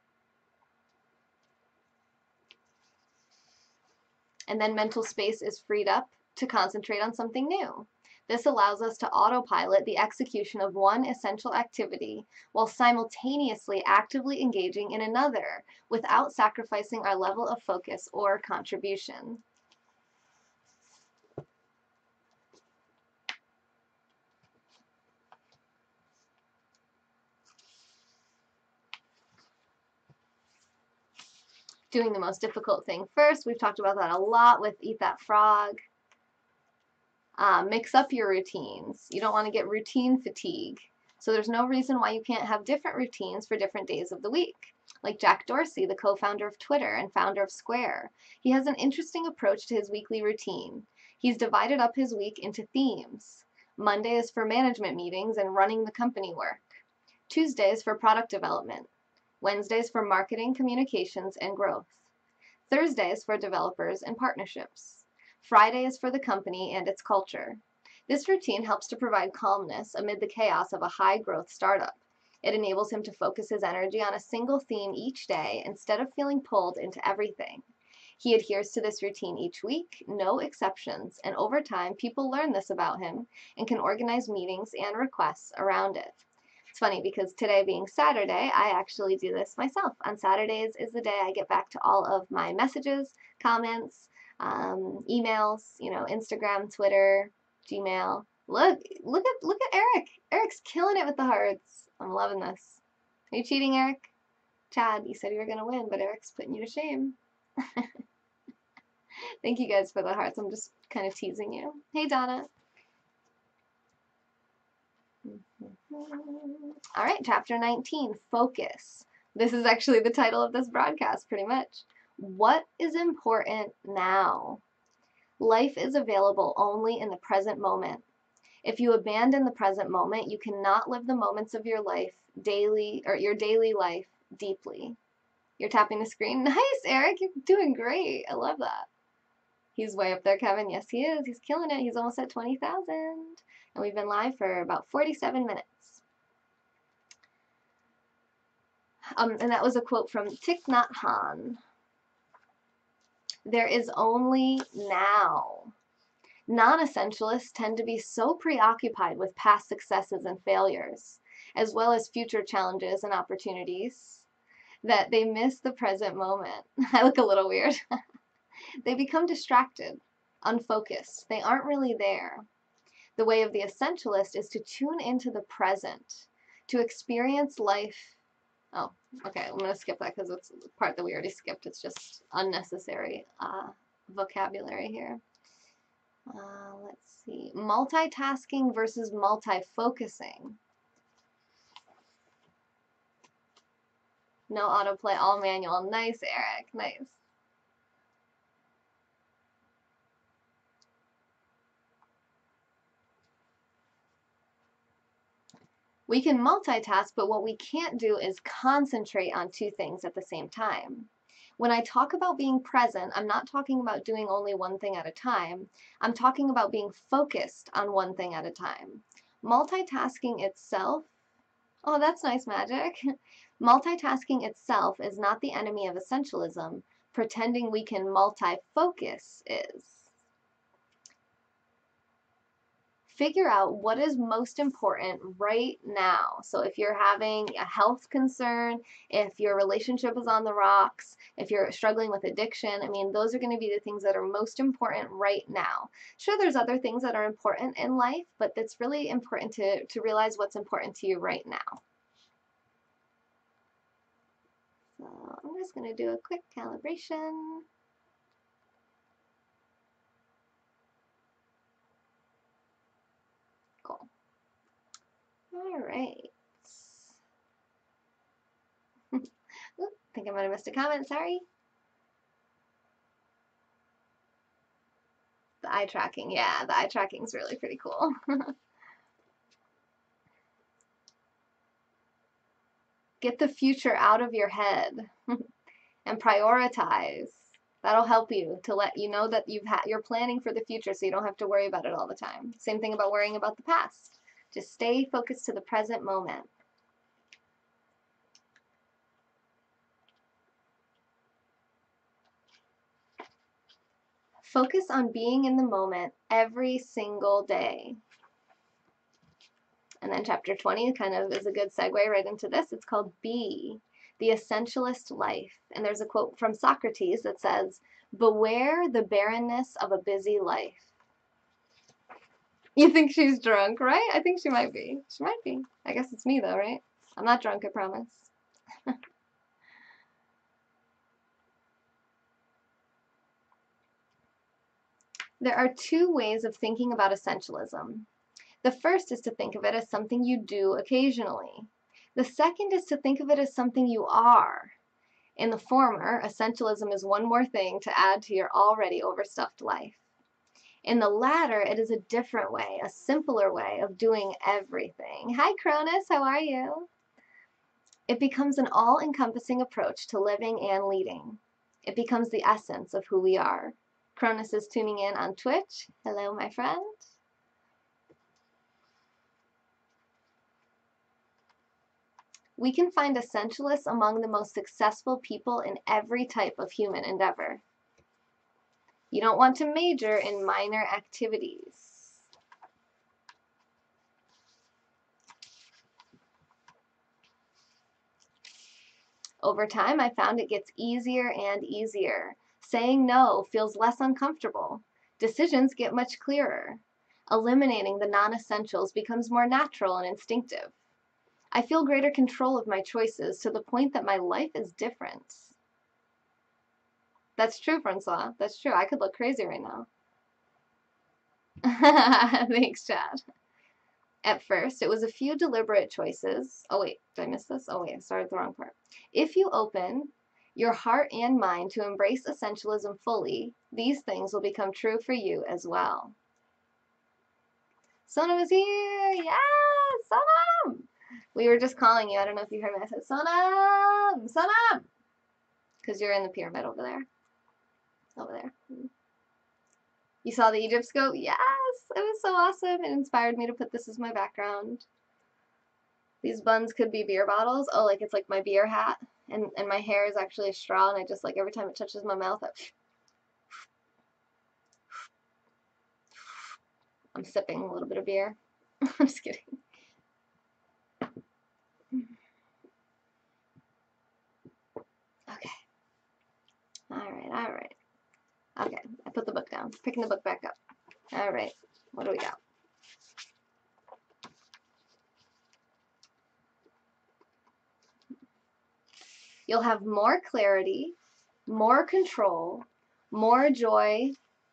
And then mental space is freed up to concentrate on something new. This allows us to autopilot the execution of one essential activity while simultaneously actively engaging in another without sacrificing our level of focus or contribution. Doing the most difficult thing first. We've talked about that a lot with Eat That Frog. Mix up your routines. You don't want to get routine fatigue. So there's no reason why you can't have different routines for different days of the week. Like Jack Dorsey, the co-founder of Twitter and founder of Square. He has an interesting approach to his weekly routine. He's divided up his week into themes. Monday is for management meetings and running the company work. Tuesday is for product development. Wednesday is for marketing, communications, and growth. Thursday is for developers and partnerships. Friday is for the company and its culture. This routine helps to provide calmness amid the chaos of a high-growth startup. It enables him to focus his energy on a single theme each day instead of feeling pulled into everything. He adheres to this routine each week, no exceptions, and over time people learn this about him and can organize meetings and requests around it. It's funny because today being Saturday, I actually do this myself. On Saturdays is the day I get back to all of my messages, comments, emails, Instagram, Twitter, Gmail. Look at Eric. Eric's killing it with the hearts. I'm loving this. Are you cheating, Eric? Chad, you said you were gonna win, but Eric's putting you to shame. Thank you guys for the hearts. I'm just kind of teasing you. Hey, Donna. All right, chapter 19, focus. This is actually the title of this broadcast, pretty much. What is important now? Life is available only in the present moment. If you abandon the present moment, you cannot live the moments of your life daily, or your daily life deeply. You're tapping the screen. Nice, Eric. You're doing great. I love that. He's way up there, Kevin. Yes, he is. He's killing it. He's almost at 20,000. And we've been live for about 47 minutes. And that was a quote from Thich Nhat Hanh. There is only now. Non-essentialists tend to be so preoccupied with past successes and failures, as well as future challenges and opportunities, that they miss the present moment. I look a little weird. They become distracted, unfocused. They aren't really there. The way of the essentialist is to tune into the present, to experience life. Oh, okay, I'm going to skip that because it's the part that we already skipped. It's just unnecessary vocabulary here. Let's see. Multitasking versus multi-focusing. No autoplay, all manual. Nice, Eric. Nice. We can multitask, but what we can't do is concentrate on two things at the same time. When I talk about being present, I'm not talking about doing only one thing at a time. I'm talking about being focused on one thing at a time. Multitasking itself, oh, that's nice, Magic. Multitasking itself is not the enemy of essentialism. Pretending we can multi-focus is. Figure out what is most important right now. So if you're having a health concern, if your relationship is on the rocks, if you're struggling with addiction, I mean, those are going to be the things that are most important right now. Sure, there's other things that are important in life, but it's really important to realize what's important to you right now. So I'm just going to do a quick calibration. Cool. All right. Oop, I think I might have missed a comment, sorry. The eye tracking, yeah, the eye tracking is really pretty cool. Get the future out of your head and prioritize. That'll help you to let you know that you're planning for the future so you don't have to worry about it all the time. Same thing about worrying about the past. Just stay focused to the present moment. Focus on being in the moment every single day. And then chapter 20 kind of is a good segue right into this. It's called Be, the Essentialist Life. And there's a quote from Socrates that says, "Beware the barrenness of a busy life." You think she's drunk, right? I think she might be. She might be. I guess it's me though, right? I'm not drunk, I promise. There are two ways of thinking about essentialism. The first is to think of it as something you do occasionally. The second is to think of it as something you are. In the former, essentialism is one more thing to add to your already overstuffed life. In the latter, it is a different way, a simpler way of doing everything. Hi, Cronus, how are you? It becomes an all-encompassing approach to living and leading. It becomes the essence of who we are. Cronus is tuning in on Twitch. Hello, my friend. We can find essentialists among the most successful people in every type of human endeavor. You don't want to major in minor activities. Over time, I found it gets easier and easier. Saying no feels less uncomfortable. Decisions get much clearer. Eliminating the non-essentials becomes more natural and instinctive. I feel greater control of my choices to the point that my life is different. That's true, Francois. That's true. I could look crazy right now. Thanks, Chad. At first, it was a few deliberate choices. Oh, wait, did I miss this? Oh, wait, I started the wrong part. If you open your heart and mind to embrace essentialism fully, these things will become true for you as well. Sonam is here! Yes! Sonam! We were just calling you. I don't know if you heard me. I said, Sonam! Sonam! Because you're in the pyramid over there. Over there. You saw the Egypt scope? Yes! It was so awesome. It inspired me to put this as my background. These buns could be beer bottles. Oh, like it's like my beer hat. And my hair is actually a straw, and I just, like, every time it touches my mouth, I'm sipping a little bit of beer. I'm just kidding. Okay. Alright. Okay, I put the book down. Picking the book back up. Alright, what do we got? You'll have more clarity, more control, more joy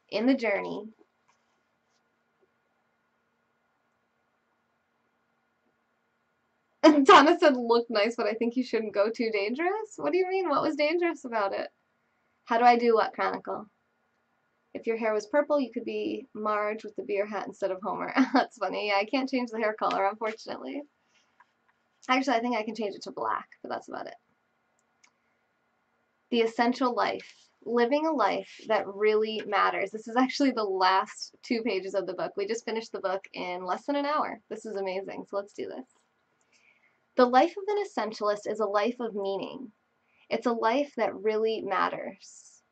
in the journey. And Donna said, look nice, but I think you shouldn't go too dangerous. What do you mean? What was dangerous about it? How do I do what, Chronicle? If your hair was purple, you could be Marge with the beer hat instead of Homer. That's funny. Yeah, I can't change the hair color, unfortunately. Actually, I think I can change it to black, but that's about it. The essential life. Living a life that really matters. This is actually the last 2 pages of the book. We just finished the book in less than an hour. This is amazing, so let's do this. The life of an essentialist is a life of meaning. It's a life that really matters.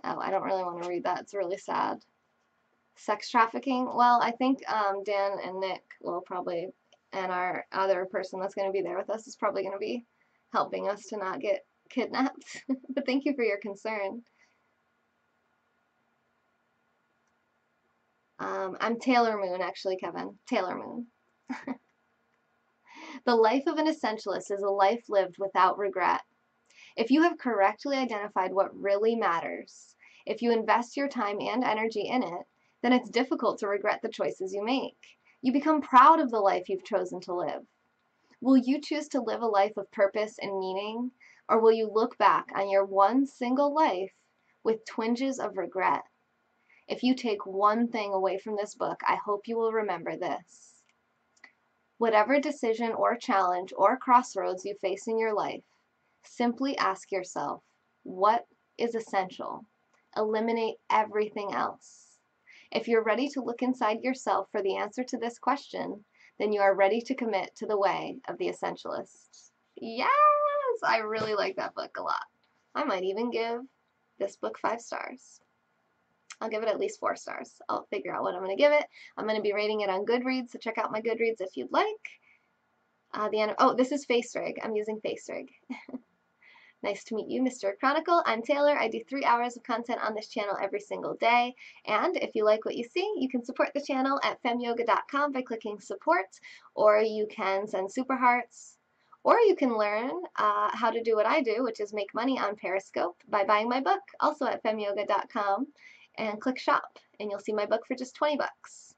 Oh, I don't really want to read that. It's really sad. Sex trafficking? Well, I think Dan and Nick will probably, and our other person that's going to be there with us is probably going to be helping us to not get kidnapped. But thank you for your concern. I'm Taylor Moon, actually, Kevin. Taylor Moon. The life of an essentialist is a life lived without regret. If you have correctly identified what really matters, if you invest your time and energy in it, then it's difficult to regret the choices you make. You become proud of the life you've chosen to live. Will you choose to live a life of purpose and meaning, or will you look back on your one single life with twinges of regret? If you take one thing away from this book, I hope you will remember this. Whatever decision or challenge or crossroads you face in your life, simply ask yourself, what is essential? Eliminate everything else. If you're ready to look inside yourself for the answer to this question, then you are ready to commit to the way of the essentialist. Yes! I really like that book a lot. I might even give this book 5 stars. I'll give it at least 4 stars. I'll figure out what I'm going to give it. I'm going to be rating it on Goodreads, so check out my Goodreads if you'd like. Oh, this is FaceRig. I'm using FaceRig. Nice to meet you, Mr. Chronicle. I'm Taylor. I do 3 hours of content on this channel every single day. And if you like what you see, you can support the channel at femyoga.com by clicking support, or you can send super hearts, or you can learn how to do what I do, which is make money on Periscope by buying my book, also at femyoga.com, and click shop, and you'll see my book for just 20 bucks.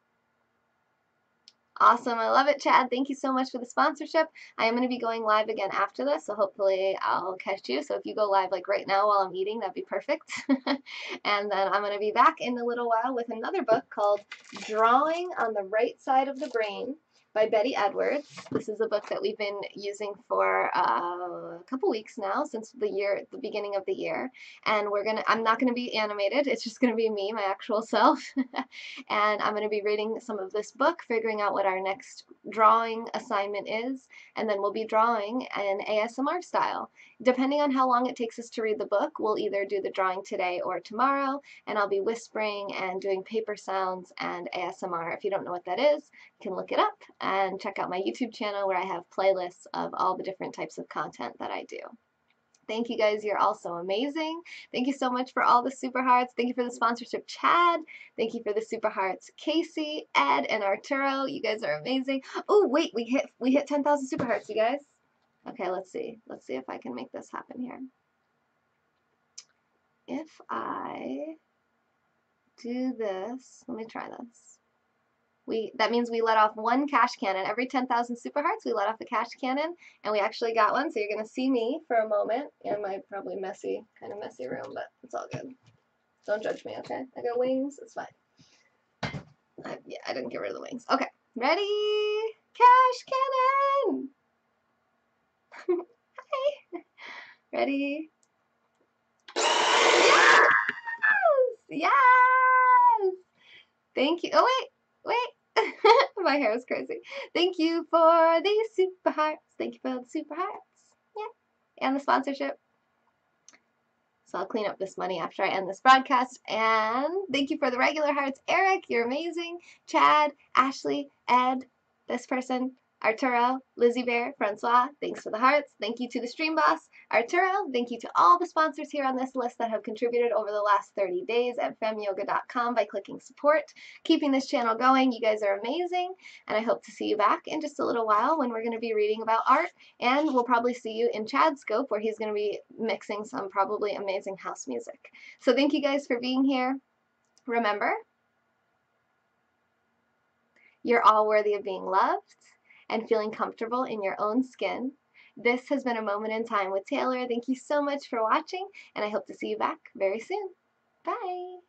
Awesome. I love it, Chad. Thank you so much for the sponsorship. I am going to be going live again after this, so hopefully I'll catch you. So if you go live like right now while I'm eating, that'd be perfect. And then I'm going to be back in a little while with another book called Drawing on the Right Side of the Brain by Betty Edwards. This is a book that we've been using for a couple weeks now, since the beginning of the year. And I'm not gonna be animated. It's just gonna be me, my actual self. And I'm gonna be reading some of this book, figuring out what our next drawing assignment is, and then we'll be drawing in ASMR style. Depending on how long it takes us to read the book, we'll either do the drawing today or tomorrow, and I'll be whispering and doing paper sounds and ASMR. If you don't know what that is, you can look it up and check out my YouTube channel where I have playlists of all the different types of content that I do. Thank you guys, you're all so amazing. Thank you so much for all the super hearts. Thank you for the sponsorship, Chad. Thank you for the super hearts, Casey, Ed, and Arturo. You guys are amazing. Oh wait, we hit 10,000 super hearts, you guys. Okay, let's see. Let's see if I can make this happen here. If I do this, let me try this. That means we let off one cash cannon. Every 10,000 super hearts, we let off a cash cannon, and we actually got one, so you're going to see me for a moment in my probably kind of messy room, but it's all good. Don't judge me, okay? I got wings, it's fine. Yeah, I didn't get rid of the wings. Okay, ready? Cash cannon! Hi! Ready? Yes! Yes! Thank you. Oh, wait. My hair is crazy. Thank you for the super hearts. Thank you for the super hearts. Yeah. And the sponsorship. So I'll clean up this money after I end this broadcast. And thank you for the regular hearts. Eric, you're amazing. Chad, Ashley, Ed, this person, Arturo, Lizzie Bear, Francois, thanks for the hearts. Thank you to the stream boss, Arturo. Thank you to all the sponsors here on this list that have contributed over the last 30 days at femyoga.com by clicking support, keeping this channel going. You guys are amazing, and I hope to see you back in just a little while when we're going to be reading about art, and we'll probably see you in Chad's scope where he's going to be mixing some probably amazing house music. So thank you guys for being here. Remember, you're all worthy of being loved and feeling comfortable in your own skin. This has been A Moment in Time with Taylor. Thank you so much for watching, and I hope to see you back very soon. Bye!